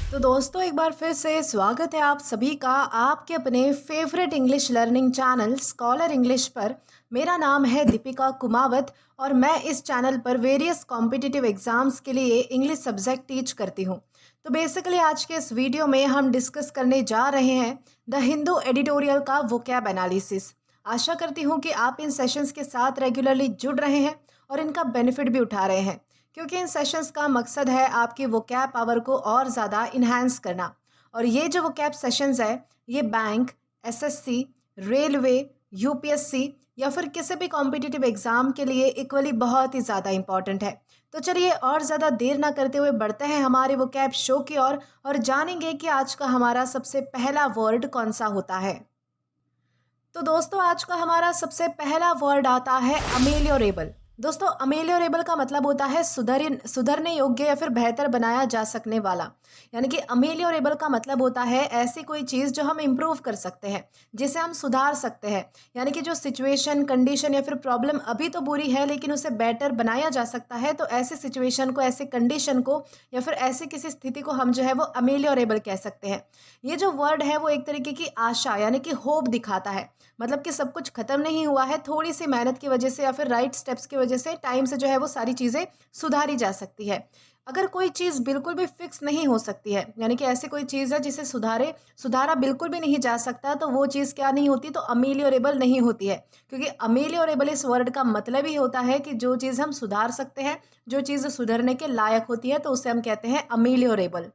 तो दोस्तों एक बार फिर से स्वागत है आप सभी का आपके अपने favourite English learning channel scholar English पर। मेरा नाम है दीपिका कुमावत और मैं इस चैनल पर वेरियस कॉम्पिटिटिव एग्जाम्स के लिए इंग्लिश सब्जेक्ट टीच करती हूँ। तो बेसिकली आज के इस वीडियो में हम डिस्कस करने जा रहे हैं द हिंदू एडिटोरियल का वोकैब एनालिसिस। आशा करती हूँ कि आप इन सेशंस के साथ रेगुलरली जुड़ रहे हैं और इनका बेनिफिट भी उठा रहे हैं, क्योंकि इन सेशंस का मकसद है आपकी वोकैब पावर को और ज़्यादा इन्हांस करना। और ये जो वोकैब सेशंस है ये बैंक, एसएससी, रेलवे, यूपीएससी या फिर किसी भी कॉम्पिटिटिव एग्ज़ाम के लिए इक्वली बहुत ही ज़्यादा इंपॉर्टेंट है। तो चलिए और ज़्यादा देर ना करते हुए बढ़ते हैं हमारे वोकैब शो की ओर और जानेंगे कि आज का हमारा सबसे पहला वर्ड कौन सा होता है। तो दोस्तों आज का हमारा सबसे पहला वर्ड आता है अमेलियोरेबल। दोस्तों अमेलियोरेबल का मतलब होता है सुधरने योग्य या फिर बेहतर बनाया जा सकने वाला। यानी कि अमेलियोरेबल का मतलब होता है ऐसी कोई चीज़ जो हम इम्प्रूव कर सकते हैं, जिसे हम सुधार सकते हैं। यानी कि जो सिचुएशन, कंडीशन या फिर प्रॉब्लम अभी तो बुरी है लेकिन उसे बेटर बनाया जा सकता है, तो ऐसी सिचुएशन को, ऐसी कंडीशन को या फिर ऐसी किसी स्थिति को हम जो है वो अमेलियोरेबल कह सकते हैं। ये जो वर्ड है वो एक तरीके की आशा यानी कि होप दिखाता है। मतलब कि सब कुछ खत्म नहीं हुआ है, थोड़ी सी मेहनत की वजह से या फिर राइट स्टेप्स की वजह से टाइम से जो है वो सारी चीज़ें सुधारी जा सकती है। अगर कोई चीज़ बिल्कुल भी फिक्स नहीं हो सकती है, यानी कि ऐसी कोई चीज़ है जिसे सुधारा बिल्कुल भी नहीं जा सकता, तो वो चीज़ क्या नहीं होती, तो अमेलियोरेबल नहीं होती है। क्योंकि अमेलियोरेबल इस वर्ड का मतलब ही होता है कि जो चीज़ हम सुधार सकते हैं, जो चीज़ सुधरने के लायक होती है, तो उसे हम कहते हैं अमेलियोरेबल।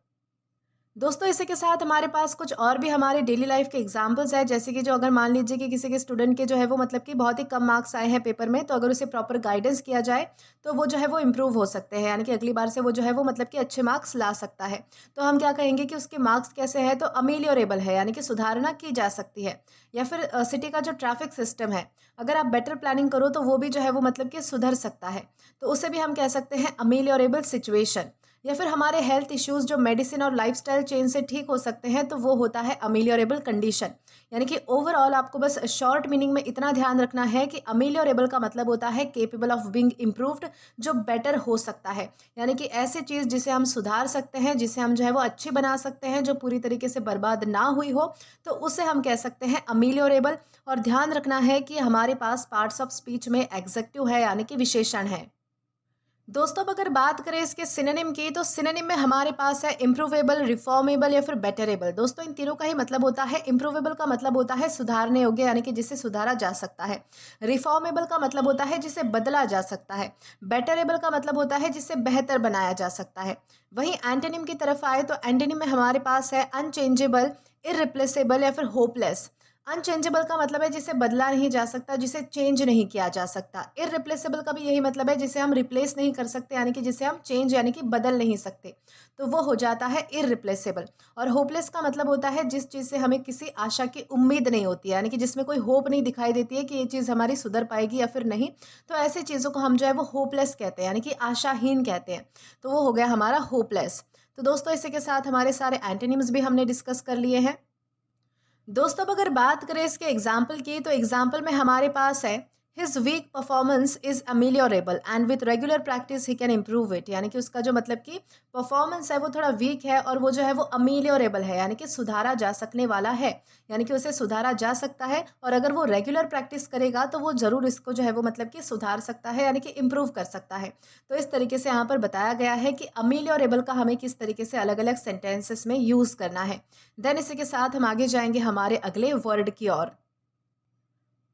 दोस्तों इसी के साथ हमारे पास कुछ और भी हमारे डेली लाइफ के एग्जांपल्स हैं, जैसे कि जो अगर मान लीजिए कि किसी के स्टूडेंट के जो है वो मतलब कि बहुत ही कम मार्क्स आए हैं पेपर में, तो अगर उसे प्रॉपर गाइडेंस किया जाए तो वो जो है वो इम्प्रूव हो सकते हैं, यानी कि अगली बार से वो जो है वो मतलब कि अच्छे मार्क्स ला सकता है। तो हम क्या कहेंगे कि उसके मार्क्स कैसे हैं, तो अमेलियोरेबल है, यानी कि सुधारना की जा सकती है। या फिर सिटी का जो ट्रैफिक सिस्टम है, अगर आप बेटर प्लानिंग करो तो वो भी जो है वो मतलब कि सुधर सकता है, तो उसे भी हम कह सकते हैं अमेलियोरेबल सिचुएशन। या फिर हमारे हेल्थ इश्यूज जो मेडिसिन और लाइफस्टाइल चेंज से ठीक हो सकते हैं, तो वो होता है अमेलियोरेबल कंडीशन। यानी कि ओवरऑल आपको बस शॉर्ट मीनिंग में इतना ध्यान रखना है कि अमेलियोरेबल का मतलब होता है केपेबल ऑफ बीइंग इम्प्रूव्ड, जो बेटर हो सकता है। यानी कि ऐसी चीज़ जिसे हम सुधार सकते हैं, जिसे हम जो है वो अच्छी बना सकते हैं, जो पूरी तरीके से बर्बाद ना हुई हो, तो उसे हम कह सकते हैं अमेलियोरेबल। और ध्यान रखना है कि हमारे पास पार्ट्स ऑफ स्पीच में एग्जेक्टिव है, यानी कि विशेषण है। दोस्तों अब अगर बात करें इसके सिनोनिम की, तो सिनोनिम में हमारे पास है इम्प्रूवेबल, रिफॉर्मेबल या फिर बेटरेबल। दोस्तों इन तीनों का ही मतलब होता है, इम्प्रूवेबल का मतलब होता है सुधारने योग्य, यानी कि जिसे सुधारा जा सकता है। रिफॉर्मेबल का मतलब होता है जिसे बदला जा सकता है। बेटरेबल का मतलब होता है जिसे बेहतर बनाया जा सकता है। वहीं एंटोनिम की तरफ आए तो एंटोनिम में हमारे पास है अनचेंजेबल, इररिप्लेसेबल या फिर होपलेस। अनचेंजेबल का मतलब है जिसे बदला नहीं जा सकता, जिसे चेंज नहीं किया जा सकता। इररिप्लेसेबल का भी यही मतलब है, जिसे हम रिप्लेस नहीं कर सकते, यानी कि जिसे हम चेंज यानी कि बदल नहीं सकते, तो वो हो जाता है इररिप्लेसेबल। और होपलेस का मतलब होता है जिस चीज़ से हमें किसी आशा की उम्मीद नहीं होती है, यानी कि जिसमें कोई होप नहीं दिखाई देती है कि ये चीज़ हमारी सुधर पाएगी या फिर नहीं, तो ऐसी चीज़ों को हम जो है वो होपलेस कहते हैं, यानी कि आशाहीन कहते हैं। तो वो हो गया हमारा होपलेस। तो दोस्तों इसी के साथ हमारे सारे एंटोनिम्स भी हमने डिस्कस कर लिए हैं। दोस्तों अब अगर बात करें इसके एग्जाम्पल की, तो एग्जाम्पल में हमारे पास है his weak performance is ameliorable and with regular practice he can improve it. यानी कि उसका जो मतलब कि परफॉर्मेंस है वो थोड़ा वीक है और वो जो है वो अमेलियोरेबल है, यानी कि सुधारा जा सकने वाला है। यानी कि उसे सुधारा जा सकता है और अगर वो रेगुलर प्रैक्टिस करेगा तो वो ज़रूर इसको जो है वो मतलब कि सुधार सकता है, यानी कि इम्प्रूव कर सकता है। तो इस तरीके से यहाँ पर बताया गया है कि अमेलियोरेबल का हमें किस तरीके से अलग अलग सेंटेंसेस में यूज़ करना है। देन इसी के साथ हम आगे जाएंगे हमारे अगले वर्ड की ओर।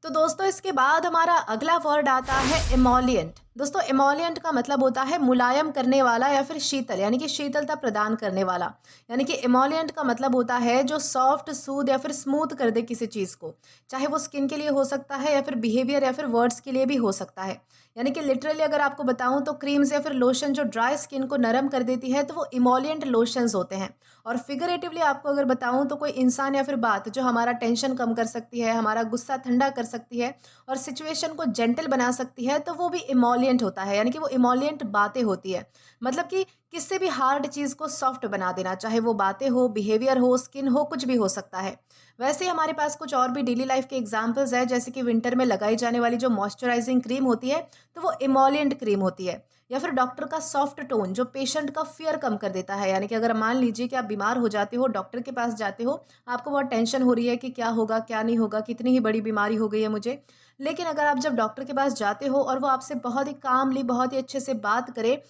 तो दोस्तों इसके बाद हमारा अगला वर्ड आता है इमोलिएंट। दोस्तों इमोलिएंट का मतलब होता है मुलायम करने वाला या फिर शीतल, यानी कि शीतलता प्रदान करने वाला। यानी कि इमोलिएंट का मतलब होता है जो सॉफ्ट, सूद या फिर स्मूथ कर दे किसी चीज़ को, चाहे वो स्किन के लिए हो सकता है या फिर बिहेवियर या फिर वर्ड्स के लिए भी हो सकता है। यानी कि लिटरली अगर आपको बताऊं तो क्रीम्स या फिर लोशन जो ड्राई स्किन को नरम कर देती है, तो वो इमोलिएंट लोशंस होते हैं। और फिगरेटिवली आपको अगर बताऊं तो कोई इंसान या फिर बात जो हमारा टेंशन कम कर सकती है, हमारा गुस्सा ठंडा कर सकती है और सिचुएशन को जेंटल बना सकती है, तो वो भी इमोलिएंट इमोलिएंट होता है, यानी कि वो इमोलिएंट बातें होती है। मतलब कि किसी भी हार्ड चीज़ को सॉफ्ट बना देना, चाहे वो बातें हो, बिहेवियर हो, स्किन हो, कुछ भी हो सकता है। वैसे ही हमारे पास कुछ और भी डेली लाइफ के एग्जांपल्स हैं, जैसे कि विंटर में लगाई जाने वाली जो मॉइस्चराइजिंग क्रीम होती है, तो वो इमोलिएंट क्रीम होती है। या फिर डॉक्टर का सॉफ्ट टोन जो पेशेंट का फियर कम कर देता है, यानी कि अगर मान लीजिए कि आप बीमार हो जाते हो, डॉक्टर के पास जाते हो, आपको बहुत टेंशन हो रही है कि क्या होगा, क्या नहीं होगा, कितनी ही बड़ी बीमारी हो गई है मुझे। लेकिन अगर आप जब डॉक्टर के पास जाते हो और वो आपसे बहुत ही कामली, बहुत ही अच्छे से बात करे,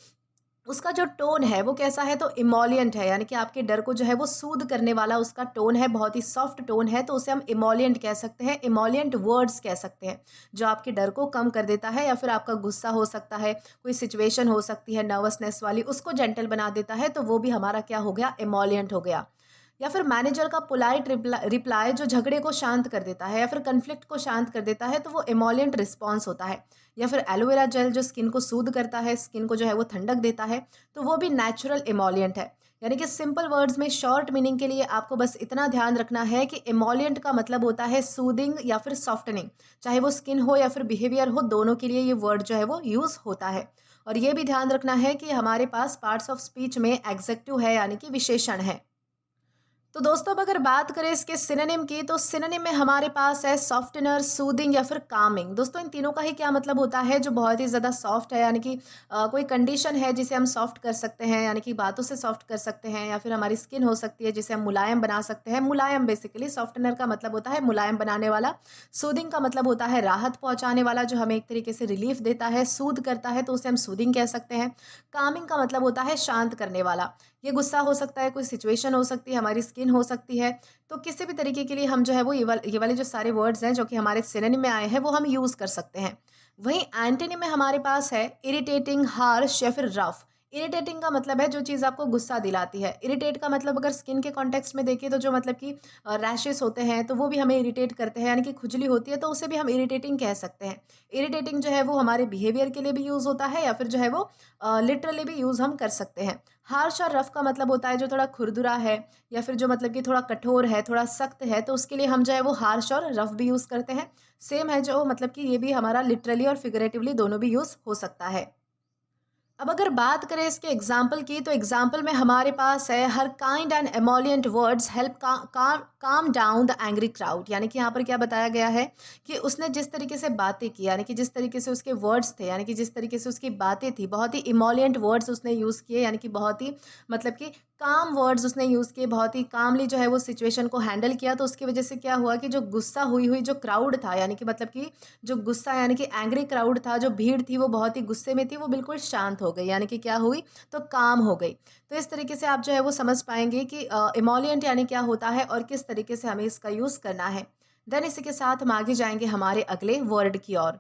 उसका जो टोन है वो कैसा है, तो इमोलिएंट है, यानी कि आपके डर को जो है वो सूद करने वाला उसका टोन है, बहुत ही सॉफ्ट टोन है, तो उसे हम इमोलिएंट कह सकते हैं, इमोलिएंट वर्ड्स कह सकते हैं, जो आपके डर को कम कर देता है। या फिर आपका गुस्सा हो सकता है, कोई सिचुएशन हो सकती है नर्वसनेस वाली, उसको जेंटल बना देता है, तो वो भी हमारा क्या हो गया, इमोलिएंट हो गया। या फिर मैनेजर का पोलाइट रिप्लाई जो झगड़े को शांत कर देता है या फिर कन्फ्लिक्ट को शांत कर देता है, तो वो इमोलिएंट रिस्पॉन्स होता है। या फिर एलोवेरा जेल जो स्किन को सूद करता है, स्किन को जो है वो ठंडक देता है, तो वो भी नेचुरल इमोलिएंट है। यानी कि सिंपल वर्ड्स में शॉर्ट मीनिंग के लिए आपको बस इतना ध्यान रखना है कि इमोलिएंट का मतलब होता है सूदिंग या फिर सॉफ्टनिंग, चाहे वो स्किन हो या फिर बिहेवियर हो, दोनों के लिए ये वर्ड जो है वो यूज़ होता है। और ये भी ध्यान रखना है कि हमारे पास पार्ट्स ऑफ स्पीच में एग्जेक्टिव है, यानी कि विशेषण है। तो दोस्तों, अब अगर बात करें इसके सिनोनिम की, तो सिनोनिम में हमारे पास है सॉफ्टनर, सूदिंग या फिर कामिंग। दोस्तों, इन तीनों का ही क्या मतलब होता है, जो बहुत ही ज़्यादा सॉफ्ट है, यानी कि कोई कंडीशन है जिसे हम सॉफ्ट कर सकते हैं, यानी कि बातों से सॉफ्ट कर सकते हैं, या फिर हमारी स्किन हो सकती है जिसे हम मुलायम बना सकते हैं। मुलायम बेसिकली सॉफ्टनर का मतलब होता है मुलायम बनाने वाला। सूदिंग का मतलब होता है राहत पहुंचाने वाला, जो हमें एक तरीके से रिलीफ देता है, सूद करता है, तो उसे हम सूदिंग कह सकते हैं। कामिंग का मतलब होता है शांत करने वाला। ये गुस्सा हो सकता है, कोई सिचुएशन हो सकती है, हमारी स्किन हो सकती है। तो किसी भी तरीके के लिए हम जो है वो ये वाले जो सारे वर्ड्स हैं जो कि हमारे सिनोनिम में आए हैं, वो हम यूज़ कर सकते हैं। वहीं एंटोनिम में हमारे पास है इरिटेटिंग, हार्श या फिर रफ। इरिटेटिंग का मतलब है जो चीज़ आपको गुस्सा दिलाती है। इरिटेट का मतलब अगर स्किन के कॉन्टेक्स्ट में देखें, तो जो मतलब कि रैशेस होते हैं, तो वो भी हमें इरिटेट करते हैं, यानी कि खुजली होती है, तो उसे भी हम इरिटेटिंग कह सकते हैं। इरिटेटिंग जो है वो हमारे बिहेवियर के लिए भी यूज़ होता है, या फिर जो है वो लिटरली भी यूज़ हम कर सकते हैं। हार्श और रफ का मतलब होता है जो थोड़ा खुरदुरा है, या फिर जो मतलब कि थोड़ा कठोर है, थोड़ा सख्त है, तो उसके लिए हम जो है वो हार्श और रफ भी यूज़ करते हैं। सेम है, जो मतलब कि ये भी हमारा लिटरली और फिगरेटिवली दोनों भी यूज़ हो सकता है। अब अगर बात करें इसके एग्जाम्पल की, तो एग्जाम्पल में हमारे पास है her kind and emollient words help calm down the angry crowd. यानी कि यहाँ पर क्या बताया गया है कि उसने जिस तरीके से बातें की, यानी कि जिस तरीके से उसके वर्ड्स थे, यानी कि जिस तरीके से उसकी बातें थी, बहुत ही इमोलिएंट वर्ड्स उसने यूज़ किए, यानी कि बहुत ही मतलब कि काम वर्ड्स उसने यूज़ किए, बहुत ही कामली जो है वो सिचुएशन को हैंडल किया। तो उसकी वजह से क्या हुआ कि जो गुस्सा हुई हुई जो क्राउड था, यानी कि मतलब कि जो गुस्सा, यानी कि एंग्री क्राउड था, जो भीड़ थी, वो बहुत ही गुस्से में थी, वो बिल्कुल शांत हो गई, यानी कि क्या हुई, तो काम हो गई। तो इस तरीके से आप जो है वो समझ पाएंगे कि इमोलिएंट यानी क्या होता है और किस तरीके से हमें इसका यूज़ करना है। देन इसी के साथ हम आगे जाएंगे हमारे अगले वर्ड की ओर।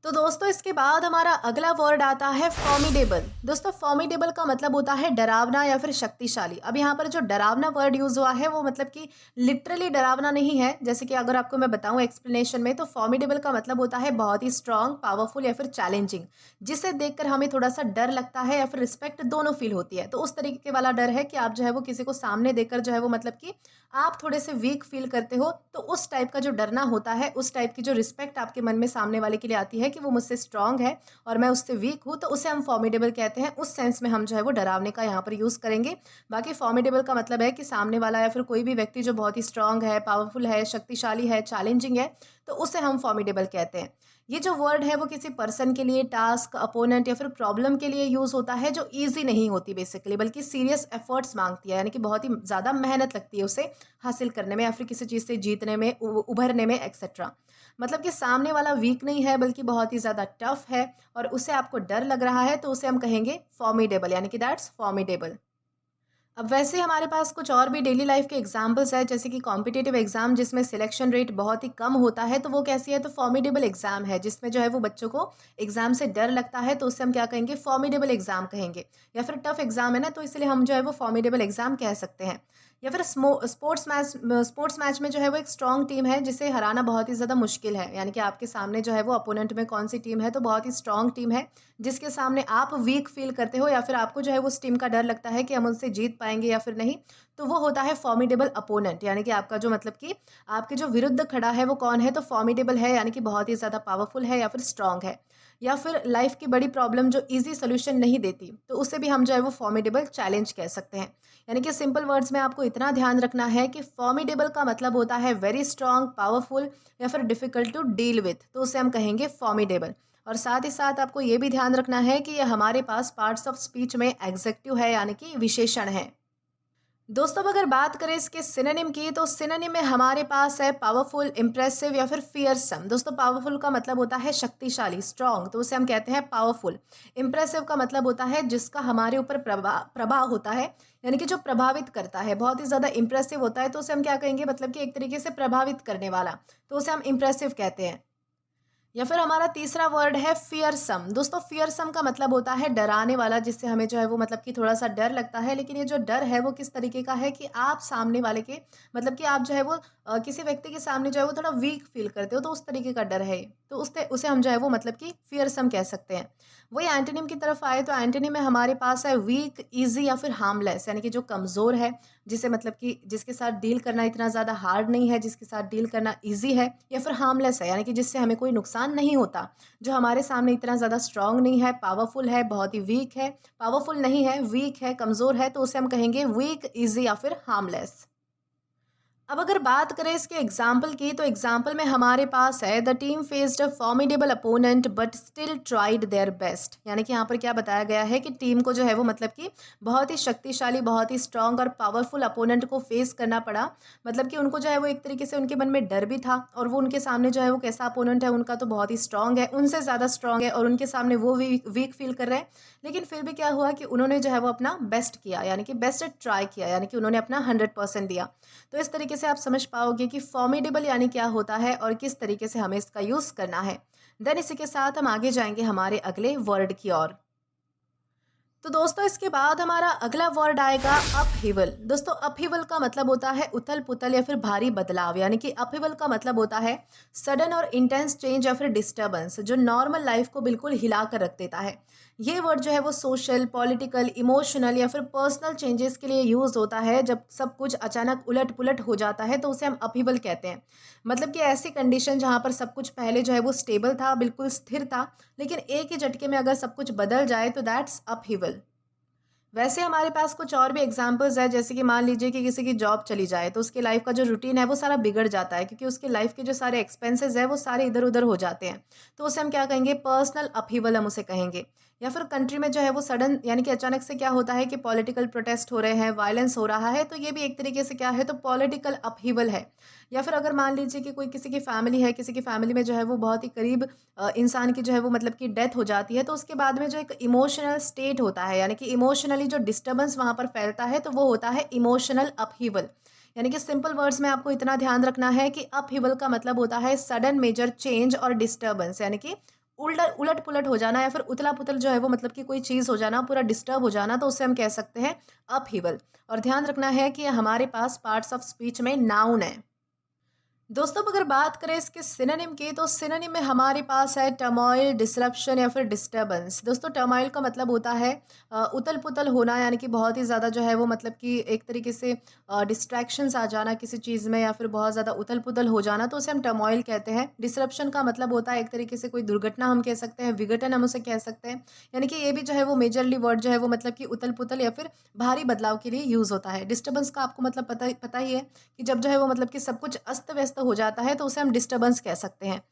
तो दोस्तों, इसके बाद हमारा अगला वर्ड आता है फॉर्मिडेबल। दोस्तों, फॉर्मिडेबल का मतलब होता है डरावना या फिर शक्तिशाली। अब यहाँ पर जो डरावना वर्ड यूज हुआ है वो मतलब कि लिटरली डरावना नहीं है। जैसे कि अगर आपको मैं बताऊं एक्सप्लेनेशन में, तो फॉर्मिडेबल का मतलब होता है बहुत ही स्ट्रांग, पावरफुल या फिर चैलेंजिंग, जिसे देखकर हमें थोड़ा सा डर लगता है या फिर रिस्पेक्ट दोनों फील होती है। तो उस तरीके वाला डर है कि आप जो है वो किसी को सामने देखकर जो है वो मतलब कि आप थोड़े से वीक फील करते हो, तो उस टाइप का जो डरना होता है, उस टाइप की जो रिस्पेक्ट आपके मन में सामने वाले के लिए आती है कि वो मुझसे स्ट्रांग है और मैं उससे वीक हूँ, तो उसे हम फॉर्मिडेबल कहते हैं। उस सेंस में हम जो है वो डरावने का यहाँ पर यूज़ करेंगे। बाकी फॉर्मिडेबल का मतलब है कि सामने वाला या फिर कोई भी व्यक्ति जो बहुत ही स्ट्रांग है, पावरफुल है, शक्तिशाली है, चैलेंजिंग है, तो उसे हम फॉर्मिडेबल कहते हैं। ये जो वर्ड है वो किसी पर्सन के लिए, टास्क, अपोनेंट या फिर प्रॉब्लम के लिए यूज़ होता है, जो ईजी नहीं होती बेसिकली, बल्कि सीरियस एफर्ट्स मांगती है, यानी कि बहुत ही ज़्यादा मेहनत लगती है उसे हासिल करने में या फिर किसी चीज़ से जीतने में, उभरने में, एक्सेट्रा। मतलब कि सामने वाला वीक नहीं है, बल्कि बहुत ही ज़्यादा टफ है और उसे आपको डर लग रहा है, तो उसे हम कहेंगे फॉर्मिडेबल, यानी कि दैट्स फॉर्मिडेबल। अब वैसे हमारे पास कुछ और भी डेली लाइफ के एग्जाम्पल्स है, जैसे कि कॉम्पिटिटिव एग्जाम जिसमें सिलेक्शन रेट बहुत ही कम होता है, तो वो कैसी है, तो फॉर्मिडेबल एग्जाम है, जिसमें जो है वो बच्चों को एग्जाम से डर लगता है, तो उससे हम क्या कहेंगे, फॉर्मिडेबल एग्जाम कहेंगे। या फिर टफ एग्जाम है ना, तो इसलिए हम जो है वो फॉर्मिडेबल एग्जाम कह सकते हैं। या फिर स्पोर्ट्स मैच में जो है वो एक स्ट्रॉन्ग टीम है जिसे हराना बहुत ही ज़्यादा मुश्किल है, यानी कि आपके सामने जो है वो अपोनेंट में कौन सी टीम है, तो बहुत ही स्ट्रॉन्ग टीम है जिसके सामने आप वीक फील करते हो, या फिर आपको जो है वो उस टीम का डर लगता है कि हम उनसे जीत पाएंगे या फिर नहीं, तो वो होता है फॉर्मिडेबल अपोनेंट। यानी कि आपका जो मतलब कि आपके जो विरुद्ध खड़ा है वो कौन है, तो फॉर्मिडेबल है, यानी कि बहुत ही ज़्यादा पावरफुल है या फिर स्ट्रांग है। या फिर लाइफ की बड़ी प्रॉब्लम जो ईज़ी सॉल्यूशन नहीं देती, तो उसे भी हम जो है वो फॉर्मिडेबल चैलेंज कह सकते हैं। यानी कि सिंपल वर्ड्स में आपको इतना ध्यान रखना है कि फॉर्मिडेबल का मतलब होता है वेरी स्ट्रॉन्ग, पावरफुल या फिर डिफ़िकल्ट टू डील विथ, तो उसे हम कहेंगे फॉर्मिडेबल। और साथ ही साथ आपको ये भी ध्यान रखना है कि ये हमारे पास पार्ट्स ऑफ स्पीच में एग्जेक्टिव है, यानी कि विशेषण है। दोस्तों अब अगर बात करें इसके सिनोनिम की, तो सिनोनिम में हमारे पास है पावरफुल, इम्प्रेसिव या फिर फियरसम। दोस्तों पावरफुल का मतलब होता है शक्तिशाली, स्ट्रॉन्ग, तो उसे हम कहते हैं पावरफुल। इम्प्रेसिव का मतलब होता है जिसका हमारे ऊपर प्रभाव प्रभाव होता है, यानी कि जो प्रभावित करता है, बहुत ही ज़्यादा इम्प्रेसिव होता है, तो उसे हम क्या कहेंगे, मतलब कि एक तरीके से प्रभावित करने वाला, तो उसे हम इम्प्रेसिव कहते हैं। या फिर हमारा तीसरा वर्ड है फियरसम। दोस्तों फियरसम का मतलब होता है डराने वाला, जिससे हमें जो है वो मतलब कि थोड़ा-सा डर लगता है, लेकिन ये जो डर है वो किस तरीके का है कि आप सामने वाले के, मतलब कि आप जो है वो किसी व्यक्ति के सामने जो है वो थोड़ा वीक फ़ील करते हो, तो उस तरीके का डर है ये। तो उससे उसे हम जो है वो मतलब कि फियरसम कह सकते हैं। वही एंटोनिम की तरफ आए तो एंटोनिम में हमारे पास है वीक, ईज़ी या फिर हार्मलेस, यानी कि जो कमज़ोर है, जिसे मतलब कि जिसके साथ डील करना इतना ज़्यादा हार्ड नहीं है, जिसके साथ डील करना ईज़ी है, या फिर हार्मलेस है, यानी कि जिससे हमें कोई नुकसान नहीं होता, जो हमारे सामने इतना ज़्यादा स्ट्रॉन्ग नहीं है, पावरफुल है, बहुत ही वीक है, पावरफुल नहीं है, वीक है, कमज़ोर है, तो उसे हम कहेंगे वीक, ईज़ी या फिर हार्मलेस। अब अगर बात करें इसके एग्जाम्पल की, तो एग्जाम्पल में हमारे पास है the team faced a formidable opponent but still tried their best. यानी कि यहाँ पर क्या बताया गया है कि टीम को जो है वो मतलब कि बहुत ही शक्तिशाली, बहुत ही स्ट्रांग और पावरफुल अपोनेंट को फेस करना पड़ा। मतलब कि उनको जो है वो एक तरीके से उनके मन में डर भी था, और वो उनके सामने जो है वो कैसा अपोनेंट है, उनका तो बहुत ही स्ट्रांग है, उनसे ज़्यादा स्ट्रांग है, और उनके सामने वो वीक फील कर रहे हैं। लेकिन फिर भी क्या हुआ कि उन्होंने जो है वो अपना बेस्ट किया, यानी कि बेस्ट ट्राई किया, यानी कि उन्होंने अपना 100% दिया। तो इस तरीके से आप समझ पाओगे कि फॉर्मिडेबल यानी क्या होता है और किस तरीके से हमें इसका यूज़ करना है। देन इसी के साथ हम आगे जाएँगे हमारे अगले वर्ड की ओर। तो दोस्तों इसके बाद हमारा अगला वर्ड आएगा अपहीवल। दोस्तों अपहीवल का मतलब होता है उथल पुथल या फिर भारी बदलाव, यानी कि अपहीवल का मतलब होता है सडन और इंटेंस चेंज या फिर डिस्टर्बेंस, जो नॉर्मल लाइफ को बिल्कुल हिला कर रख देता है। ये वर्ड जो है वो सोशल, पॉलिटिकल, इमोशनल या फिर पर्सनल चेंजेस के लिए यूज होता है। जब सब कुछ अचानक उलट पुलट हो जाता है तो उसे हम अपहीवल कहते हैं। मतलब कि ऐसी कंडीशन जहाँ पर सब कुछ पहले जो है वो स्टेबल था, बिल्कुल स्थिर था, लेकिन एक ही झटके में अगर सब कुछ बदल जाए तो दैट्स अपहीवल। वैसे हमारे पास कुछ और भी एग्जांपल्स है, जैसे कि मान लीजिए कि किसी की जॉब चली जाए, तो उसकी लाइफ का जो रूटीन है वो सारा बिगड़ जाता है, क्योंकि उसकी लाइफ के जो सारे एक्सपेंसेस है वो सारे इधर उधर हो जाते हैं। तो उसे हम क्या कहेंगे, पर्सनल अपहीवल हम उसे कहेंगे। या फिर कंट्री में जो है वो सडन, यानी कि अचानक से क्या होता है कि पॉलिटिकल प्रोटेस्ट हो रहे हैं, वायलेंस हो रहा है, तो ये भी एक तरीके से क्या है, तो पॉलिटिकल अपहीवल है। या फिर अगर मान लीजिए कि कोई किसी की फैमिली है, किसी की फैमिली में जो है वो बहुत ही करीब इंसान की जो है वो मतलब कि डेथ हो जाती है, तो उसके बाद में जो एक इमोशनल स्टेट होता है, यानी कि इमोशनली जो डिस्टर्बेंस वहाँ पर फैलता है, तो वो होता है इमोशनल अपहीवल। यानी कि सिंपल वर्ड्स में आपको इतना ध्यान रखना है कि अपहीवल का मतलब होता है सडन मेजर चेंज और डिस्टर्बेंस, यानी कि उलट पुलट हो जाना, या फिर उथला पुथल जो है वो मतलब कि कोई चीज़ हो जाना, पूरा डिस्टर्ब हो जाना, तो उसे हम कह सकते हैं अपहीवल। और ध्यान रखना है कि ये हमारे पास पार्ट्स ऑफ स्पीच में नाउन है। दोस्तों अब अगर बात करें इसके सिनोनिम की, तो सिनोनिम में हमारे पास है टर्मोइल, डिसरप्शन या फिर डिस्टर्बेंस। दोस्तों टर्मोइल का मतलब होता है उथल पुथल होना, यानी कि बहुत ही ज़्यादा जो है वो मतलब कि एक तरीके से डिस्ट्रैक्शंस आ जाना किसी चीज़ में, या फिर बहुत ज़्यादा उथल पुथल हो जाना, तो उसे हम टर्मोइल कहते हैं। डिसरप्शन का मतलब होता है एक तरीके से कोई दुर्घटना हम कह सकते हैं, विघटन हम उसे कह सकते हैं। यानी कि ये भी जो है वो मेजरली वर्ड जो है वो मतलब कि उथल पुथल या फिर भारी बदलाव के लिए यूज़ होता है। डिस्टर्बेंस का आपको मतलब पता ही है कि जब जो है वो मतलब कि सब कुछ अस्त-व्यस्त हो जाता है, तो उसे हम डिस्टर्बेंस कह सकते हैं।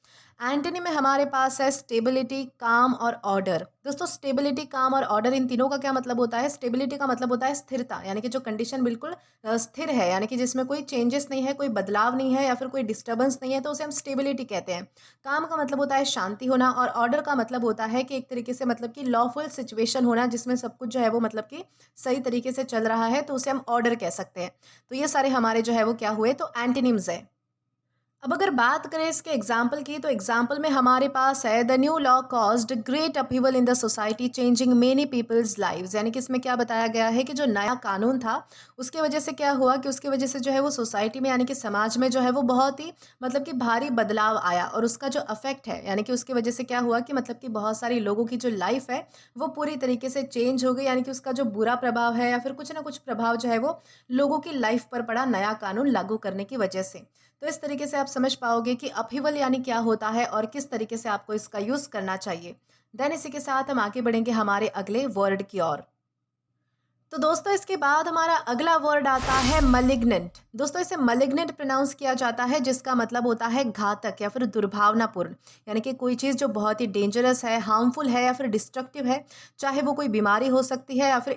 एंटोनी में हमारे पास है स्टेबिलिटी, काम और ऑर्डर। दोस्तों स्टेबिलिटी, काम और ऑर्डर, इन तीनों का क्या मतलब होता है? स्टेबिलिटी का मतलब होता है स्थिरता, यानी कि जो कंडीशन बिल्कुल स्थिर है, यानी कि जिसमें कोई चेंजेस नहीं है, कोई बदलाव नहीं है या फिर कोई डिस्टर्बेंस नहीं है, तो उसे हम स्टेबिलिटी कहते हैं। काम का मतलब होता है शांति होना, और ऑर्डर का मतलब होता है कि एक तरीके से मतलब कि लॉफुल सिचुएशन होना, जिसमें सब कुछ जो है वो मतलब कि सही तरीके से चल रहा है, तो उसे हम ऑर्डर कह सकते हैं। तो ये सारे हमारे जो है वो क्या हुए, तो एंटोनिम्स है। अब अगर बात करें इसके एग्जाम्पल की, तो एग्जाम्पल में हमारे पास है the new law caused great upheaval in the society changing many people's lives. यानी कि इसमें क्या बताया गया है कि जो नया कानून था, उसके वजह से क्या हुआ कि उसकी वजह से जो है वो सोसाइटी में, यानी कि समाज में जो है वो बहुत ही मतलब कि भारी बदलाव आया, और उसका जो अफेक्ट है, यानी कि उसकी वजह से क्या हुआ कि मतलब कि बहुत सारी लोगों की जो लाइफ है वो पूरी तरीके से चेंज हो गई, यानी कि उसका जो बुरा प्रभाव है या फिर कुछ ना कुछ प्रभाव जो है वो लोगों की लाइफ पर पड़ा नया कानून लागू करने की वजह से। तो इस तरीके से आप समझ पाओगे कि अपहीवल यानी क्या होता है और किस तरीके से आपको इसका यूज़ करना चाहिए। देन इसी के साथ हम आगे बढ़ेंगे हमारे अगले वर्ड की ओर। तो दोस्तों इसके बाद हमारा अगला वर्ड आता है मलिग्नेंट। दोस्तों इसे मलिग्नेंट प्रोनाउंस किया जाता है, जिसका मतलब होता है घातक या फिर दुर्भावनापूर्ण। यानी कि कोई चीज़ जो बहुत ही डेंजरस है, हार्मफुल है या फिर डिस्ट्रक्टिव है, चाहे वो कोई बीमारी हो सकती है या फिर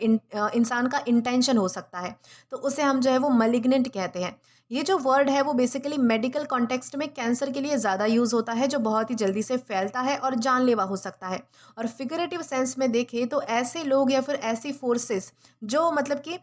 इंसान का इंटेंशन हो सकता है, तो उसे हम जो है वो मलिग्नेंट कहते हैं। ये जो वर्ड है वो बेसिकली मेडिकल कॉन्टेक्स्ट में कैंसर के लिए ज़्यादा यूज़ होता है, जो बहुत ही जल्दी से फैलता है और जानलेवा हो सकता है। और फिगरेटिव सेंस में देखें तो ऐसे लोग या फिर ऐसी फोर्सेस जो मतलब कि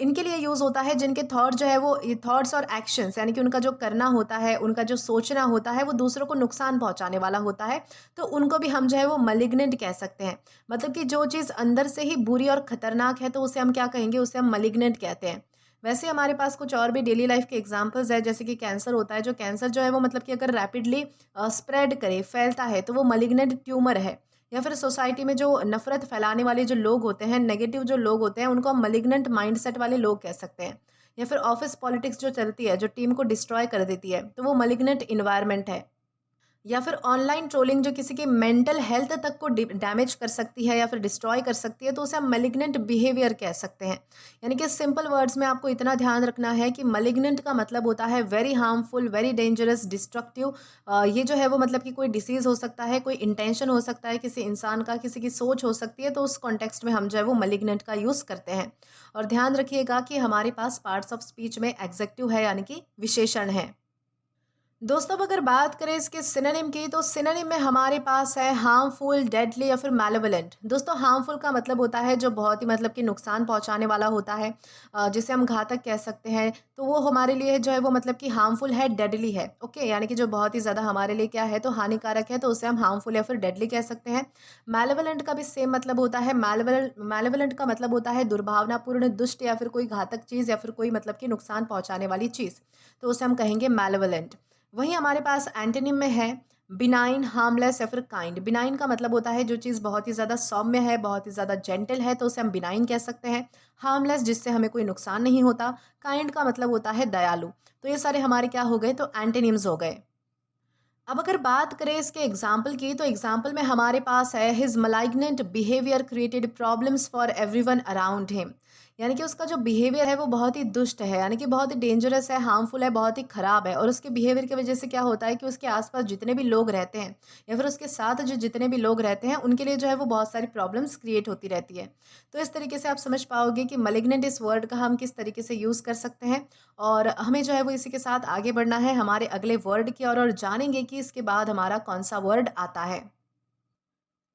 इनके लिए यूज़ होता है जिनके थॉट जो है वो ये थॉट्स और एक्शंस यानी कि उनका जो करना होता है, उनका जो सोचना होता है वो दूसरों को नुकसान पहुंचाने वाला होता है, तो उनको भी हम जो है वो मलिग्नेंट कह सकते हैं। मतलब कि जो चीज़ अंदर से ही बुरी और खतरनाक है तो उसे हम क्या कहेंगे, उसे हम मलिग्नेंट कहते हैं। वैसे हमारे पास कुछ और भी डेली लाइफ के एग्जांपल्स है, जैसे कि कैंसर होता है, जो कैंसर जो है वो मतलब कि अगर रैपिडली स्प्रेड करे, फैलता है, तो वो मलिग्नेंट ट्यूमर है। या फिर सोसाइटी में जो नफ़रत फैलाने वाले जो लोग होते हैं, नेगेटिव जो लोग होते हैं, उनको हम मैलिग्नेंट माइंडसेट वाले लोग कह सकते हैं। या फिर ऑफ़िस पॉलिटिक्स जो चलती है, जो टीम को डिस्ट्रॉय कर देती है, तो वो मैलिग्नेंट एनवायरनमेंट है। या फिर ऑनलाइन ट्रोलिंग जो किसी की मेंटल हेल्थ तक को डैमेज कर सकती है या फिर डिस्ट्रॉय कर सकती है, तो उसे हम मैलिग्नेंट बिहेवियर कह सकते हैं। यानी कि सिंपल वर्ड्स में आपको इतना ध्यान रखना है कि मैलिग्नेंट का मतलब होता है very harmful, very dangerous, destructive. ये जो है वो मतलब कि कोई डिसीज़ हो सकता है, कोई इंटेंशन हो सकता है किसी इंसान का, किसी की सोच हो सकती है, तो उस कॉन्टेक्स्ट में हम जो है वो मैलिग्नेंट का यूज़ करते हैं। और ध्यान रखिएगा कि हमारे पास पार्ट्स ऑफ स्पीच में एग्जेक्टिव है यानी कि विशेषण है। दोस्तों अब अगर बात करें इसके सिनोनिम की, तो सिनोनिम में हमारे पास है हार्मफुल, डेडली या फिर मैलेवोलेंट। दोस्तों हार्मफुल का मतलब होता है जो बहुत ही मतलब कि नुकसान पहुंचाने वाला होता है, जिसे हम घातक कह सकते हैं, तो वो हमारे लिए जो है वो मतलब कि हार्मफुल है, डेडली है। ओके, यानी कि जो बहुत ही ज़्यादा हमारे लिए क्या है, तो हानिकारक है, तो उसे हम हार्मफुल या फिर डेडली कह सकते हैं। मैलेवोलेंट का भी सेम मतलब होता है। मैलेवोलेंट का मतलब होता है दुर्भावनापूर्ण, दुष्ट या फिर कोई घातक चीज़ या फिर कोई मतलब कि नुकसान पहुंचाने वाली चीज़, तो उसे हम कहेंगे मैलेवोलेंट। वहीं हमारे पास एंटोनिम में है बिनाइन, हार्मलेस या फिर काइंड। बिनाइन का मतलब होता है जो चीज़ बहुत ही ज़्यादा सौम्य है, बहुत ही ज़्यादा जेंटल है, तो उसे हम बिनाइन कह सकते हैं। हार्मलेस जिससे हमें कोई नुकसान नहीं होता। काइंड का मतलब होता है दयालु। तो ये सारे हमारे क्या हो गए, तो एंटोनिम्स हो गए। अब अगर बात करें इसके एग्जाम्पल की, तो एग्जाम्पल में हमारे पास है his malignant behaviour created problems for everyone around him. यानी कि उसका जो बिहेवियर है वो बहुत ही दुष्ट है, यानी कि बहुत ही डेंजरस है, हार्मफुल है, बहुत ही खराब है। और उसके बिहेवियर की वजह से क्या होता है कि उसके आसपास जितने भी लोग रहते हैं या फिर उसके साथ जो जितने भी लोग रहते हैं उनके लिए जो है वो बहुत सारी प्रॉब्लम्स क्रिएट होती रहती है। तो इस तरीके से आप समझ पाओगे कि मलिग्नेंट इस वर्ड का हम किस तरीके से यूज़ कर सकते हैं। और हमें जो है वो इसी के साथ आगे बढ़ना है हमारे अगले वर्ड की ओर और जानेंगे कि इसके बाद हमारा कौन-सा वर्ड आता है।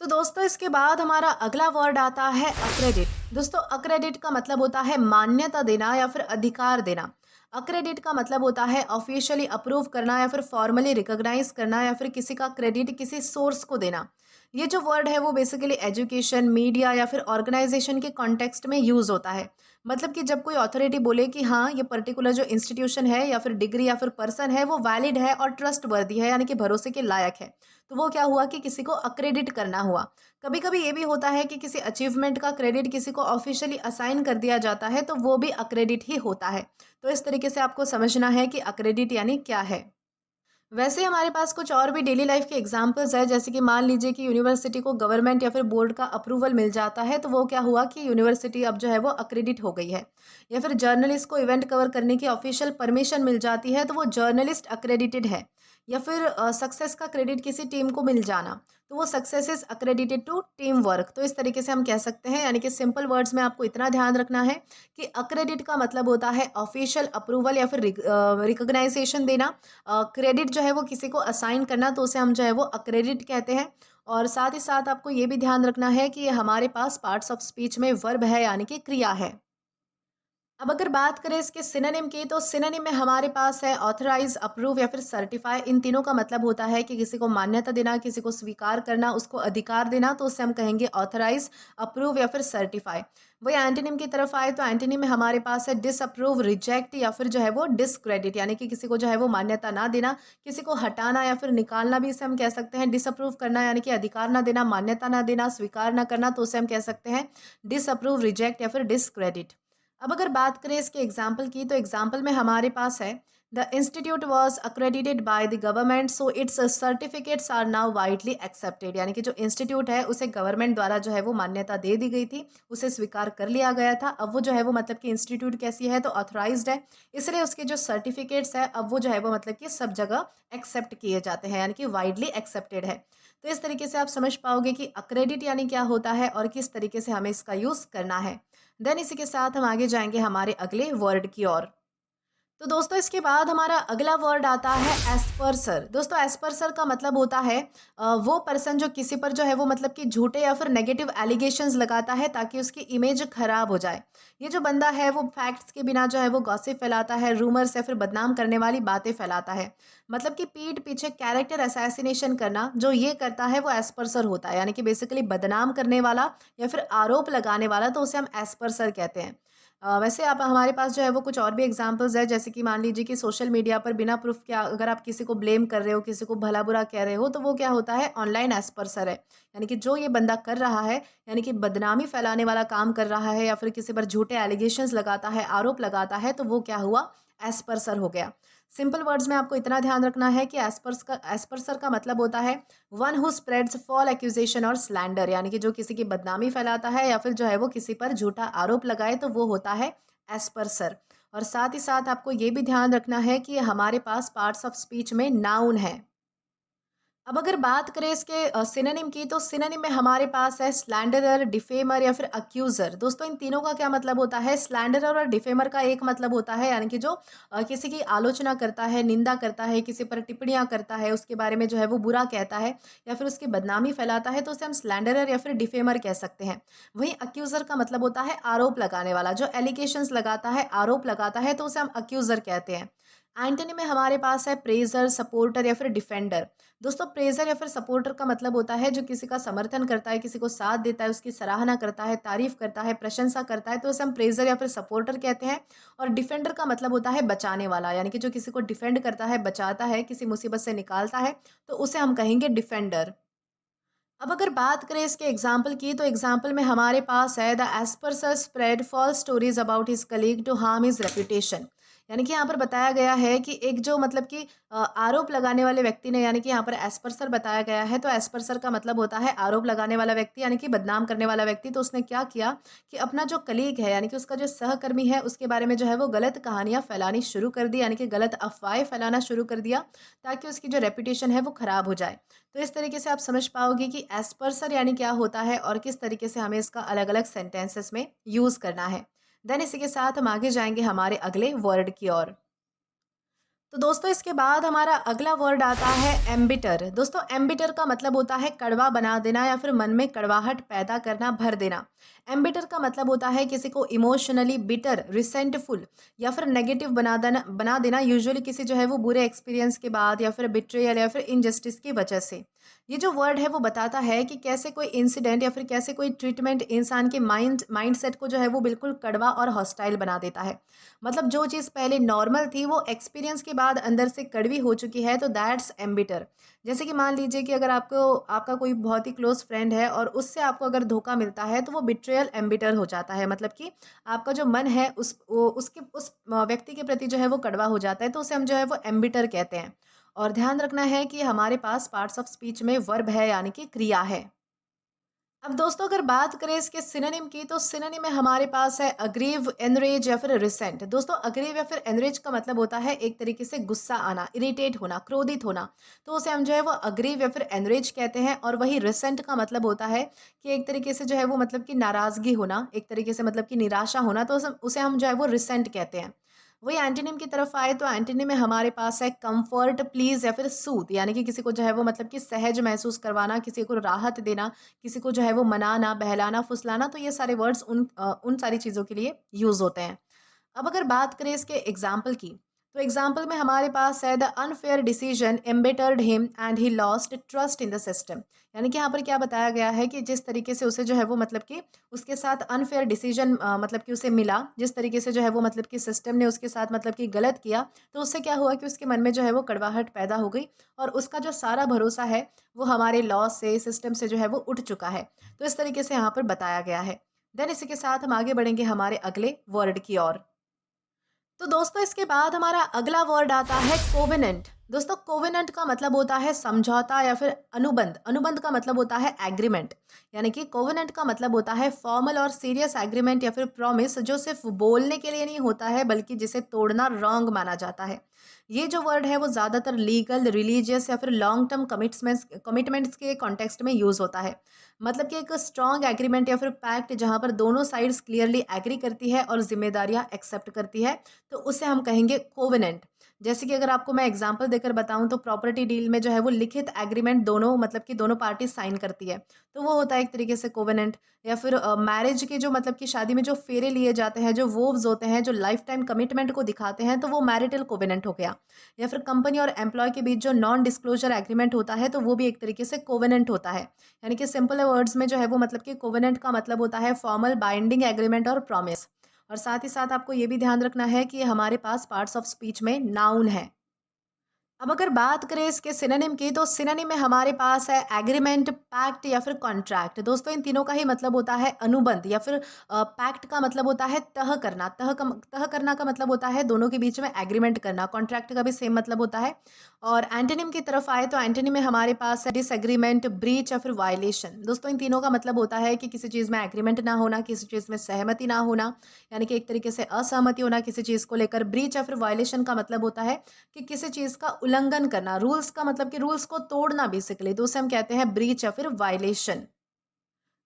तो दोस्तों इसके बाद हमारा अगला वर्ड आता है अक्रेडिट। दोस्तों अक्रेडिट का मतलब होता है मान्यता देना या फिर अधिकार देना। अक्रेडिट का मतलब होता है ऑफिशियली अप्रूव करना या फिर फॉर्मली रिकॉग्नाइज करना या फिर किसी का क्रेडिट किसी सोर्स को देना। ये जो वर्ड है वो बेसिकली एजुकेशन, मीडिया या फिर ऑर्गेनाइजेशन के कॉन्टेक्स्ट में यूज होता है। मतलब कि जब कोई अथॉरिटी बोले कि हाँ ये पर्टिकुलर जो इंस्टीट्यूशन है या फिर डिग्री या फिर पर्सन है वो वैलिड है और ट्रस्ट वर्दी है, यानी कि भरोसे के लायक है, तो वो क्या हुआ कि किसी को अक्रेडिट करना हुआ। कभी कभी ये भी होता है कि किसी अचीवमेंट का क्रेडिट किसी को ऑफिशियली असाइन कर दिया जाता है, तो वो भी अक्रेडिट ही होता है। तो इस तरीके से आपको समझना है कि अक्रेडिट यानी क्या है। वैसे हमारे पास कुछ और भी डेली लाइफ के एग्जांपल्स है, जैसे कि मान लीजिए कि यूनिवर्सिटी को गवर्नमेंट या फिर बोर्ड का अप्रूवल मिल जाता है, तो वो क्या हुआ कि यूनिवर्सिटी अब जो है वो अक्रेडिट हो गई है। या फिर जर्नलिस्ट को इवेंट कवर करने की ऑफिशियल परमिशन मिल जाती है, तो वो जर्नलिस्ट अक्रेडिटेड है। या फिर सक्सेस का क्रेडिट किसी टीम को मिल जाना, तो वो success is accredited to team work. तो इस तरीके से हम कह सकते हैं, यानी कि सिंपल वर्ड्स में आपको इतना ध्यान रखना है कि अक्रेडिट का मतलब होता है ऑफिशियल अप्रूवल या फिर रिकॉग्नाइजेशन देना। क्रेडिट जो है वो किसी को असाइन करना, तो उसे हम जो है वो अक्रेडिट कहते हैं। और साथ ही साथ आपको ये भी ध्यान रखना है कि ये हमारे पास पार्ट्स ऑफ स्पीच में वर्ब है यानी कि क्रिया है। अब अगर बात करें इसके सिनोनिम की, तो सिनोनिम में हमारे पास है ऑथराइज, अप्रूव या फिर सर्टिफाई। इन तीनों का मतलब होता है कि किसी को मान्यता देना, किसी को स्वीकार करना, उसको अधिकार देना, तो उससे हम कहेंगे ऑथराइज, अप्रूव या फिर सर्टिफाई। वही एंटोनिम की तरफ आए तो एंटोनिम में हमारे पास है डिसअप्रूव, रिजेक्ट या फिर जो है वो डिसक्रेडिट, यानी कि किसी को जो है वो मान्यता ना देना, किसी को हटाना या फिर निकालना भी इसे हम कह सकते हैं। डिसअप्रूव करना यानी कि अधिकार ना देना, मान्यता ना देना, स्वीकार ना करना, तो उसे हम कह सकते हैं डिसअप्रूव, रिजेक्ट या फिर डिसक्रेडिट। अब अगर बात करें इसके एग्जाम्पल की, तो एग्जाम्पल में हमारे पास है the institute was accredited by the government so its certificates are now widely accepted. यानी कि जो इंस्टीट्यूट है उसे गवर्नमेंट द्वारा जो है वो मान्यता दे दी गई थी, उसे स्वीकार कर लिया गया था। अब वो जो है वो मतलब कि इंस्टीट्यूट कैसी है, तो ऑथराइज्ड है, इसलिए उसके जो सर्टिफिकेट्स है अब वो जो है वो मतलब कि सब जगह एक्सेप्ट किए जाते हैं, यानी कि वाइडली एक्सेप्टेड है। तो इस तरीके से आप समझ पाओगे कि अक्रेडिट यानी क्या होता है और किस तरीके से हमें इसका यूज़ करना है। देन इसी के साथ हम आगे जाएंगे हमारे अगले वर्ड की ओर। तो दोस्तों इसके बाद हमारा अगला वर्ड आता है एस्पर्सर। दोस्तों एस्पर्सर का मतलब होता है वो पर्सन जो किसी पर जो है वो मतलब कि झूठे या फिर नेगेटिव एलिगेशंस लगाता है ताकि उसकी इमेज खराब हो जाए। ये जो बंदा है वो फैक्ट्स के बिना जो है वो गॉसिप फैलाता है, रूमर्स या फिर बदनाम करने वाली बातें फैलाता है। मतलब कि पीठ पीछे कैरेक्टर असैसिनेशन करना जो ये करता है वो एस्पर्सर होता है, यानी कि बेसिकली बदनाम करने वाला या फिर आरोप लगाने वाला, तो उसे हम एस्पर्सर कहते हैं। वैसे आप हमारे पास जो है वो कुछ और भी एग्जांपल्स है, जैसे कि मान लीजिए कि सोशल मीडिया पर बिना प्रूफ के अगर आप किसी को ब्लेम कर रहे हो, किसी को भला बुरा कह रहे हो, तो वो क्या होता है, ऑनलाइन एस्पर्सर है। यानी कि जो ये बंदा कर रहा है, यानी कि बदनामी फैलाने वाला काम कर रहा है या फिर किसी पर झूठे एलिगेशंस लगाता है, आरोप लगाता है, तो वो क्या हुआ, एस्पर्सर हो गया। सिंपल वर्ड्स में आपको इतना ध्यान रखना है कि एस्पर्सर का मतलब होता है one who spreads fall accusation और स्लैंडर। यानी कि जो किसी की बदनामी फैलाता है या फिर जो है वो किसी पर झूठा आरोप लगाए, तो वो होता है एस्पर्सर। और साथ ही साथ आपको ये भी ध्यान रखना है कि हमारे पास पार्ट्स ऑफ स्पीच में नाउन है। अब अगर बात करें इसके सिनोनिम की, तो सिनोनिम में हमारे पास है स्लैंडरर, डिफेमर या फिर अक्यूजर। दोस्तों इन तीनों का क्या मतलब होता है, स्लैंडरर और डिफेमर का एक मतलब होता है, यानी कि जो किसी की आलोचना करता है, निंदा करता है, किसी पर टिप्पणियां करता है, उसके बारे में जो है वो बुरा कहता है या फिर उसकी बदनामी फैलाता है, तो उसे हम स्लैंडरर या फिर डिफेमर कह सकते हैं। वहीं अक्यूजर का मतलब होता है आरोप लगाने वाला, जो एलिगेशंस लगाता है, आरोप लगाता है, तो उसे हम अक्यूजर कहते हैं। एंटनी में हमारे पास है प्रेजर, सपोर्टर या फिर डिफेंडर। दोस्तों प्रेजर या फिर सपोर्टर का मतलब होता है जो किसी का समर्थन करता है, किसी को साथ देता है, उसकी सराहना करता है, तारीफ करता है, प्रशंसा करता है, तो उसे हम प्रेजर या फिर सपोर्टर कहते हैं। और डिफेंडर का मतलब होता है बचाने वाला, यानी कि जो किसी को डिफेंड करता है, बचाता है, किसी मुसीबत से निकालता है, तो उसे हम कहेंगे डिफेंडर। अब अगर बात करें इसके एग्जाम्पल की, तो एग्जाम्पल में हमारे पास है the asperser spread false stories about his colleague to harm his reputation. यानी कि यहाँ पर बताया गया है कि एक जो मतलब कि आरोप लगाने वाले व्यक्ति ने, यानी कि यहाँ पर एस्पर्सर बताया गया है, तो एस्पर्सर का मतलब होता है आरोप लगाने वाला व्यक्ति, यानी कि बदनाम करने वाला व्यक्ति। तो उसने क्या किया कि अपना जो कलीग है, यानी कि उसका जो सहकर्मी है, उसके बारे में जो है वो गलत कहानियां फैलानी शुरू कर दी, यानी कि गलत अफवाहें फैलाना शुरू कर दिया, ताकि उसकी जो रेपुटेशन है वो खराब हो जाए। तो इस तरीके से आप समझ पाओगे कि एस्पर्सर यानी क्या होता है और किस तरीके से हमें इसका अलग अलग सेंटेंसेस में यूज करना है। देन इसी के साथ हम आगे जाएंगे हमारे अगले वर्ड की ओर। तो दोस्तों इसके बाद हमारा अगला वर्ड आता है एम्बिटर। दोस्तों एम्बिटर का मतलब होता है कड़वा बना देना या फिर मन में कड़वाहट पैदा करना, भर देना। एम्बिटर का मतलब होता है किसी को इमोशनली बिटर, रिसेंटफुल या फिर नेगेटिव बना देना यूजुअली किसी जो है वो बुरे एक्सपीरियंस के बाद या फिर बिट्रेयल या फिर इनजस्टिस की वजह से। ये जो वर्ड है वो बताता है कि कैसे कोई इंसिडेंट या फिर कैसे कोई ट्रीटमेंट इंसान के माइंडसेट को जो है वो बिल्कुल कड़वा और हॉस्टाइल बना देता है। मतलब जो चीज़ पहले नॉर्मल थी वो एक्सपीरियंस के बाद अंदर से कड़वी हो चुकी है, तो दैट्स एम्बिटर। जैसे कि मान लीजिए कि अगर आपको आपका कोई बहुत ही क्लोज फ्रेंड है और उससे आपको अगर धोखा मिलता है, तो वो बिट्रेयल एम्बिटर हो जाता है। मतलब कि आपका जो मन है उस व्यक्ति के प्रति जो है वो कड़वा हो जाता है, तो उसे हम जो है वो एम्बिटर कहते हैं। और ध्यान रखना है कि हमारे पास पार्ट्स ऑफ स्पीच में वर्ब है, यानी कि क्रिया है। अब दोस्तों अगर बात करें इसके सिनोनिम की, तो सिनोनिम में हमारे पास है अग्रीव, एनरेज या फिर रिसेंट। दोस्तों अग्रीव या फिर एनरेज का मतलब होता है एक तरीके से गुस्सा आना, इरिटेट होना, क्रोधित होना, तो उसे हम जो है वो अग्रीव या फिर एनरेज कहते हैं। और वही रिसेंट का मतलब होता है कि एक तरीके से जो है वो मतलब कि नाराजगी होना, एक तरीके से मतलब कि निराशा होना, तो उसे हम जो है वो रिसेंट कहते हैं। वही एंटोनिम की तरफ आए, तो एंटोनिम में हमारे पास है कंफर्ट, प्लीज या फिर सूद। यानी कि किसी को जो है वो मतलब कि सहज महसूस करवाना, किसी को राहत देना, किसी को जो है वो मनाना, बहलाना, फुसलाना, तो ये सारे वर्ड्स उन सारी चीज़ों के लिए यूज़ होते हैं। अब अगर बात करें इसके एग्जाम्पल की, तो एग्जाम्पल में हमारे पास है the unfair decision embittered him and he lost trust in the system. यानी कि यहाँ पर क्या बताया गया है कि जिस तरीके से उसे जो है वो मतलब कि उसके साथ अनफेयर डिसीजन मतलब कि उसे मिला, जिस तरीके से जो है वो मतलब कि सिस्टम ने उसके साथ मतलब कि गलत किया, तो उससे क्या हुआ कि उसके मन में जो है वो कड़वाहट पैदा हो गई और उसका जो सारा भरोसा है वो हमारे लॉ से, सिस्टम से जो है वो उठ चुका है। तो इस तरीके से यहाँ पर बताया गया है। देन इसी के साथ हम आगे बढ़ेंगे हमारे अगले वर्ड की ओर। तो दोस्तों इसके बाद हमारा अगला वर्ड आता है कोवेनेंट। दोस्तों कोवेनेंट का मतलब होता है समझौता या फिर अनुबंध। अनुबंध का मतलब होता है एग्रीमेंट। यानी कि कोवेनेंट का मतलब होता है फॉर्मल और सीरियस एग्रीमेंट या फिर प्रॉमिस जो सिर्फ बोलने के लिए नहीं होता है बल्कि जिसे तोड़ना रॉन्ग माना जाता है। ये जो वर्ड है वो ज़्यादातर लीगल, रिलीजियस या फिर लॉन्ग टर्म कमिटमेंट्स के कॉन्टेक्स्ट में यूज़ होता है। मतलब कि एक स्ट्रॉन्ग एग्रीमेंट या फिर पैक्ट जहाँ पर दोनों साइड्स क्लियरली एग्री करती है और जिम्मेदारियाँ एक्सेप्ट करती है, तो उसे हम कहेंगे कोवेनेंट। जैसे कि अगर आपको मैं एग्जांपल देकर बताऊं तो प्रॉपर्टी डील में जो है वो लिखित एग्रीमेंट दोनों मतलब कि दोनों पार्टी साइन करती है, तो वो होता है एक तरीके से कोवेनेंट। या फिर मैरिज के जो मतलब कि शादी में जो फेरे लिए जाते हैं, जो वोव्स होते हैं, जो लाइफ टाइम कमिटमेंट को दिखाते हैं, तो वो मैरिटल कोवेनेंट हो गया। या फिर कंपनी और एम्प्लॉय के बीच जो नॉन डिस्क्लोजर एग्रीमेंट होता है, तो वो भी एक तरीके से कोवेनेंट होता है। यानी कि सिंपल वर्ड्स में जो है वो मतलब कि कोवेनेंट का मतलब होता है फॉर्मल बाइंडिंग एग्रीमेंट और प्रॉमिस। और साथ ही साथ आपको ये भी ध्यान रखना है कि ये हमारे पास पार्ट्स ऑफ स्पीच में नाउन है। अब अगर बात करें इसके सिनोनिम की तो सिनोनिम में हमारे पास है एग्रीमेंट, पैक्ट या फिर कॉन्ट्रैक्ट। दोस्तों इन तीनों का ही मतलब होता है अनुबंध या फिर पैक्ट का मतलब होता है तह करना। तह करना का मतलब होता है दोनों के बीच में एग्रीमेंट करना। कॉन्ट्रैक्ट का भी सेम मतलब होता है। और एंटोनिम की तरफ आए तो एंटोनिम में हमारे पास है डिसएग्रीमेंट, ब्रीच या फिर वायलेशन। दोस्तों इन तीनों का मतलब होता है कि किसी चीज़ में एग्रीमेंट ना होना, किसी चीज़ में सहमति ना होना, यानी कि एक तरीके से असहमति होना किसी चीज़ को लेकर। ब्रीच या फिर वायलेशन का मतलब होता है कि किसी चीज़ का उल्लंघन करना, रूल्स का मतलब कि रूल्स को तोड़ना बेसिकली, तो उसे हम कहते हैं ब्रीच या फिर वायलेशन।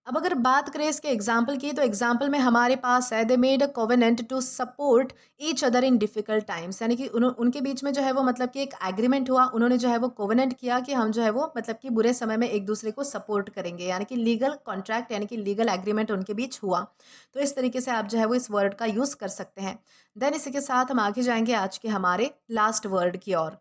अब अगर बात करें इसके एग्जाम्पल की तो एग्जाम्पल में हमारे पास है they made a covenant to support each other in difficult times. यानी कि उनके बीच में जो है वो मतलब कि एक एग्रीमेंट हुआ, उन्होंने जो है वो कोवेनेंट किया कि हम जो है वो मतलब कि बुरे समय में एक दूसरे को सपोर्ट करेंगे। यानी कि लीगल कॉन्ट्रैक्ट यानी कि लीगल एग्रीमेंट उनके बीच हुआ। तो इस तरीके से आप जो है वो इस वर्ड का यूज़ कर सकते हैं। देन इसी के साथ हम आगे जाएंगे आज के हमारे लास्ट वर्ड की ओर।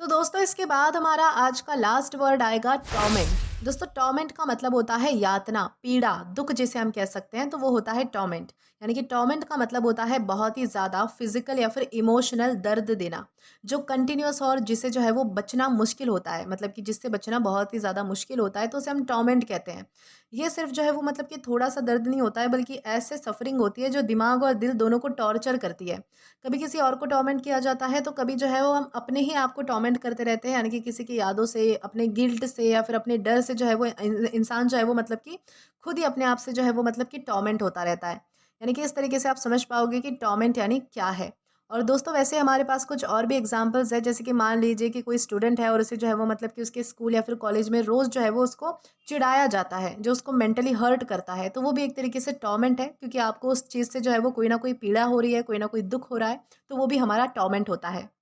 तो दोस्तों इसके बाद हमारा आज का लास्ट वर्ड आएगा टॉर्मेंट। दोस्तों टॉर्मेंट का मतलब होता है यातना, पीड़ा, दुख जिसे हम कह सकते हैं, तो वो होता है टॉर्मेंट। यानी कि टॉर्मेंट का मतलब होता है बहुत ही ज़्यादा फिजिकल या फिर इमोशनल दर्द देना, जो कंटिन्यूअस और जिसे जो है वो बचना मुश्किल होता है, मतलब कि जिससे बचना बहुत ही ज़्यादा मुश्किल होता है, तो उसे हम टॉर्मेंट कहते हैं। ये सिर्फ जो है वो मतलब कि थोड़ा सा दर्द नहीं होता है बल्कि ऐसे सफरिंग होती है जो दिमाग और दिल दोनों को टॉर्चर करती है। कभी किसी और को टॉर्मेंट किया जाता है तो कभी जो है वो हम अपने ही आप को टॉर्मेंट करते रहते हैं, यानी कि किसी की यादों से, अपने गिल्ट से या फिर अपने डर से जो है वो इंसान जो है वो मतलब कि खुद ही अपने आप से जो है वो मतलब कि टॉर्मेंट होता रहता है। यानी कि इस तरीके से आप समझ पाओगे कि टॉर्मेंट यानी क्या है। और दोस्तों वैसे हमारे पास कुछ और भी एग्जांपल्स है, जैसे कि मान लीजिए कि कोई स्टूडेंट है और उसे जो है वो मतलब कि उसके स्कूल या फिर कॉलेज में रोज़ जो है वो उसको चिढ़ाया जाता है, जो उसको मेंटली हर्ट करता है, तो वो भी एक तरीके से टॉर्मेंट है, क्योंकि आपको उस चीज़ से जो है वो कोई ना कोई पीड़ा हो रही है, कोई ना कोई दुःख हो रहा है, तो वो भी हमारा टॉर्मेंट होता है।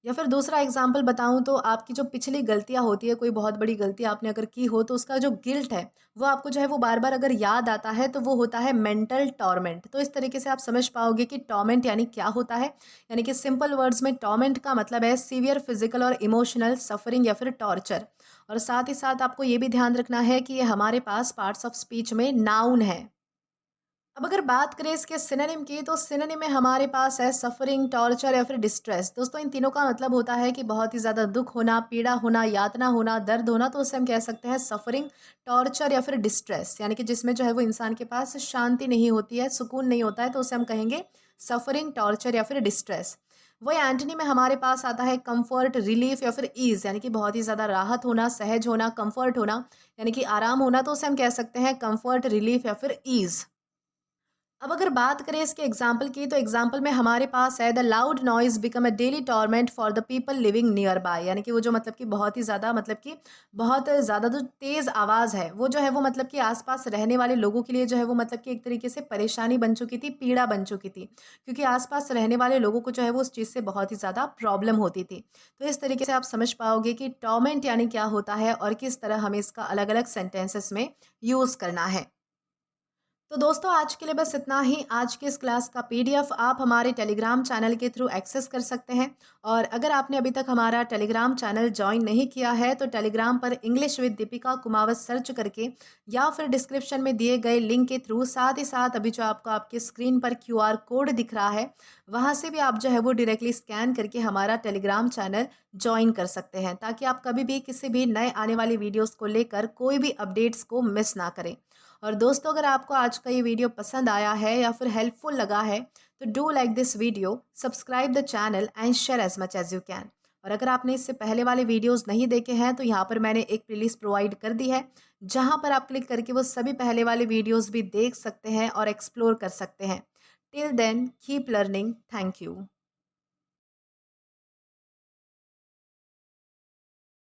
या फिर दूसरा एग्जाम्पल बताऊँ तो आपकी जो पिछली गलतियाँ होती है, कोई बहुत बड़ी गलती आपने अगर की हो, तो उसका जो गिल्ट है, वो आपको जो है वो बार-बार अगर याद आता है, तो वो होता है मेंटल टॉर्मेंट। तो इस तरीके से आप समझ पाओगे कि टॉर्मेंट यानी क्या होता है। यानी कि सिंपल वर्ड्स में टॉर्मेंट का मतलब है सीवियर फिजिकल और इमोशनल सफरिंग या फिर टॉर्चर। और साथ ही साथ आपको ये भी ध्यान रखना है कि ये हमारे पास पार्ट्स ऑफ स्पीच में नाउन है। अब अगर बात करें इसके सिनोनिम की तो सिनोनिम में हमारे पास है सफरिंग, टॉर्चर या फिर डिस्ट्रेस। दोस्तों इन तीनों का मतलब होता है कि बहुत ही ज़्यादा दुख होना, पीड़ा होना, यातना होना, दर्द होना, तो उसे हम कह सकते हैं सफरिंग, टॉर्चर या फिर डिस्ट्रेस। यानी कि जिसमें जो है वो इंसान के पास शांति नहीं होती है, सुकून नहीं होता है, तो उसे हम कहेंगे सफरिंग, टॉर्चर या फिर डिस्ट्रेस। वही एंटनी में हमारे पास आता है कंफर्ट, रिलीफ या फिर ईज। यानी कि बहुत ही ज़्यादा राहत होना, सहज होना, कंफर्ट होना, यानी कि आराम होना, तो उसे हम कह सकते हैं कंफर्ट, रिलीफ या फिर ईज। अब अगर बात करें इसके एग्जाम्पल की तो एग्जाम्पल में हमारे पास है the loud noise become a daily torment for the people living near by. यानी कि वो जो मतलब कि बहुत ही ज़्यादा मतलब कि बहुत ज़्यादा जो तेज़ आवाज़ है वो जो है वो मतलब कि आसपास रहने वाले लोगों के लिए जो है वो मतलब कि एक तरीके से परेशानी बन चुकी थी, पीड़ा बन चुकी थी, क्योंकि आसपास रहने वाले लोगों को जो है वो उस चीज़ से बहुत ही ज़्यादा प्रॉब्लम होती थी। तो इस तरीके से आप समझ पाओगे कि टॉर्मेंट यानी क्या होता है और किस तरह हमें इसका अलग अलग सेंटेंसेस में यूज़ करना है। तो दोस्तों आज के लिए बस इतना ही। आज की इस क्लास का पीडीएफ आप हमारे टेलीग्राम चैनल के थ्रू एक्सेस कर सकते हैं। और अगर आपने अभी तक हमारा टेलीग्राम चैनल ज्वाइन नहीं किया है तो टेलीग्राम पर English with Deepika Kumawat search करके या फिर डिस्क्रिप्शन में दिए गए लिंक के थ्रू, साथ ही साथ अभी जो आपको आपके स्क्रीन पर क्यूआर कोड दिख रहा है वहाँ से भी आप जो है वो डायरेक्टली स्कैन करके हमारा टेलीग्राम चैनल ज्वाइन कर सकते हैं, ताकि आप कभी भी किसी भी नए आने वाली वीडियोज़ को लेकर कोई भी अपडेट्स को मिस ना करें। और दोस्तों, अगर आपको आज का ये वीडियो पसंद आया है या फिर हेल्पफुल लगा है तो do like this video, subscribe the channel and share as much as you can. और अगर आपने इससे पहले वाले वीडियोस नहीं देखे हैं तो यहाँ पर मैंने एक प्लेलिस्ट प्रोवाइड कर दी है, जहाँ पर आप क्लिक करके वो सभी पहले वाले वीडियोस भी देख सकते हैं और एक्सप्लोर कर सकते हैं। Till then keep learning. Thank you.